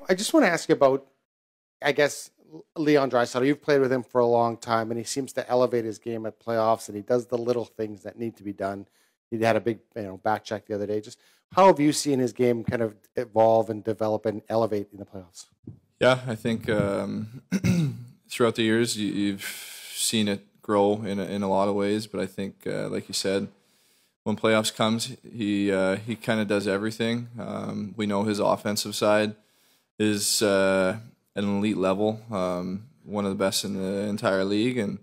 I just want to ask you about, I guess, Leon Draisaitl. You've played with him for a long time, and he seems to elevate his game at playoffs, and he does the little things that need to be done. He had a big, back check the other day. Just how have you seen his game kind of evolve and develop and elevate in the playoffs? Yeah, I think throughout the years you've seen it grow in a lot of ways. But I think, like you said, when playoffs comes, he kind of does everything. We know his offensive side is at an elite level, one of the best in the entire league, and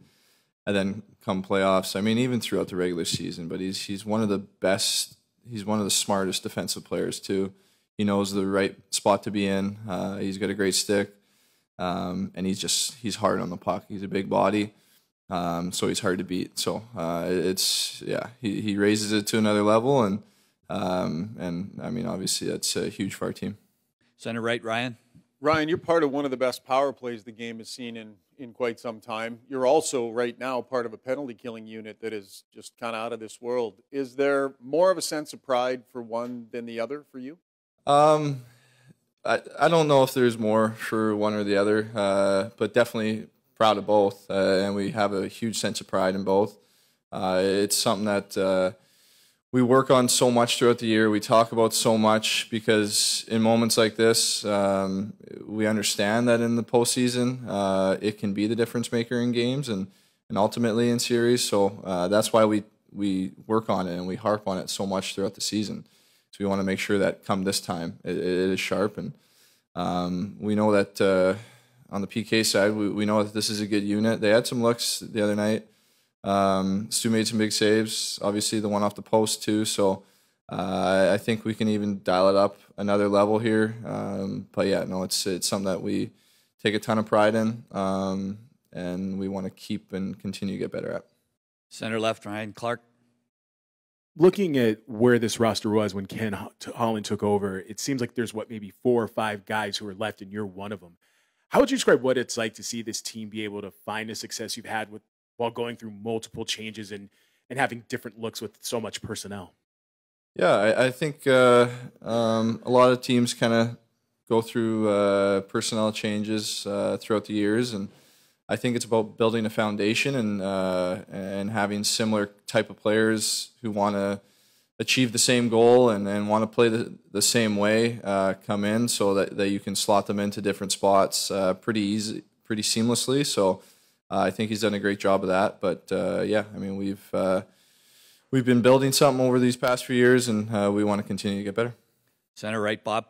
then come playoffs. I mean, even throughout the regular season, but he's one of the best. He's one of the smartest defensive players too. He knows the right spot to be in. He's got a great stick, and he's hard on the puck. He's a big body, so he's hard to beat. So he raises it to another level, and I mean, obviously that's huge for our team. Center right, Ryan. Ryan, you're part of one of the best power plays the game has seen in quite some time. You're also right now part of a penalty killing unit that is just kind of out of this world. Is there more of a sense of pride for one than the other for you? I don't know if there's more for one or the other, but definitely proud of both, and we have a huge sense of pride in both. It's something that we work on so much throughout the year. We talk about so much because in moments like this, we understand that in the postseason, it can be the difference maker in games and ultimately in series. So that's why we work on it and we harp on it so much throughout the season. So we want to make sure that come this time, it is sharp. And we know that on the PK side, we know that this is a good unit. They had some looks the other night. Stu made some big saves, obviously the one off the post too. So I think we can even dial it up another level here. But yeah, no, it's something that we take a ton of pride in, and we want to keep and continue to get better at. Center left, Ryan Clark. Looking at where this roster was when Ken Holland took over, it seems like there's maybe 4 or 5 guys who are left, and you're one of them. How would you describe what it's like to see this team be able to find the success you've had while going through multiple changes and having different looks with so much personnel? Yeah, I think a lot of teams kind of go through personnel changes throughout the years, and I think it's about building a foundation and having similar type of players who want to achieve the same goal and want to play the same way come in so that you can slot them into different spots pretty seamlessly. So I think he's done a great job of that. But yeah, I mean we've been building something over these past few years, and we want to continue to get better. Center right, Bob.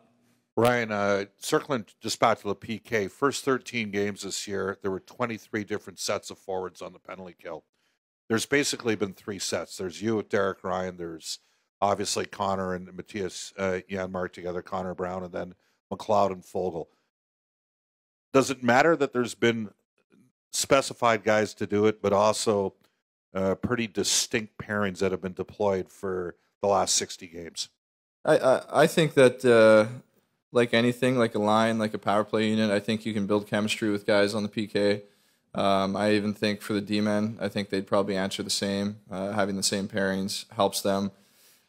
Ryan, circling just back to the PK, first 13 games this year, there were 23 different sets of forwards on the penalty kill. There's basically been 3 sets. There's you with Derek Ryan. There's obviously Connor and Matthias Janmark together, Connor Brown, and then McLeod and Fogle. Does it matter that there's been specified guys to do it, but also pretty distinct pairings that have been deployed for the last 60 games? I think that like anything, like a line, like a power play unit, I think you can build chemistry with guys on the PK. I even think for the D-men, I think they'd probably answer the same. Having the same pairings helps them.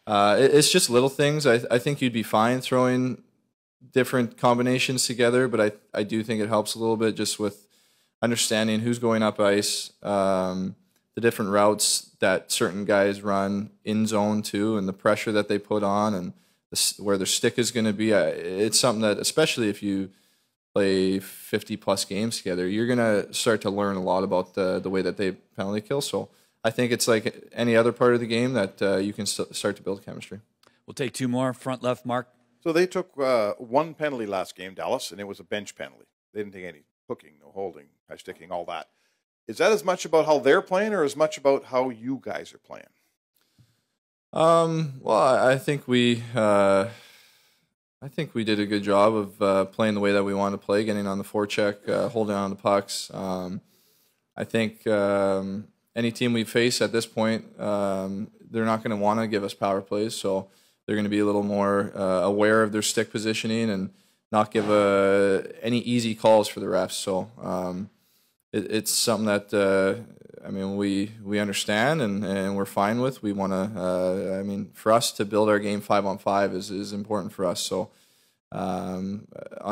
It's just little things. I think you'd be fine throwing different combinations together, but I do think it helps a little bit just with understanding who's going up ice, the different routes that certain guys run in zone too, and the pressure that they put on and where their stick is going to be. It's something that, especially if you play 50-plus games together, you're going to start to learn a lot about the way that they penalty kill. So I think it's like any other part of the game that you can start to build chemistry. We'll take 2 more. Front left, Mark. So they took 1 penalty last game, Dallas, and it was a bench penalty. They didn't take any hooking, no holding, high sticking, all that. Is that as much about how they're playing or as much about how you guys are playing? Well, I think we did a good job of playing the way that we want to play, getting on the forecheck, holding on the pucks. I think any team we face at this point, they're not going to want to give us power plays, so they're going to be a little more aware of their stick positioning and not give any easy calls for the refs. So it's something that I mean we understand and we're fine with. We want to. I mean, for us to build our game 5-on-5 is important for us. So On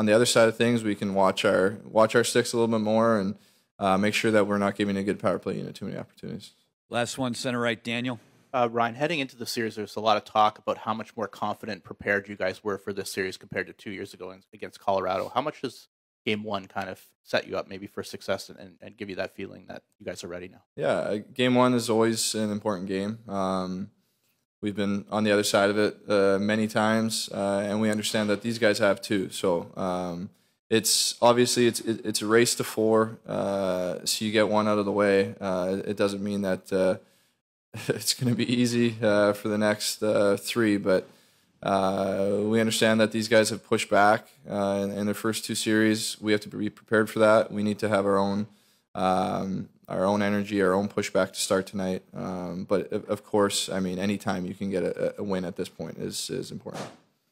the other side of things, we can watch our sticks a little bit more and make sure that we're not giving a good power play unit too many opportunities. Last one, center right, Daniel. Ryan, heading into the series, there's a lot of talk about how much more confident and prepared you guys were for this series compared to 2 years ago against Colorado. How much does game one kind of set you up maybe for success and give you that feeling that you guys are ready now? Yeah, game one is always an important game. We've been on the other side of it many times, and we understand that these guys have too. So it's obviously it's a race to 4. So you get one out of the way. It doesn't mean that it's going to be easy for the next 3, but we understand that these guys have pushed back in their first 2 series. We have to be prepared for that. We need to have our own energy, our own pushback to start tonight. But of course, I mean, anytime you can get a win at this point is important.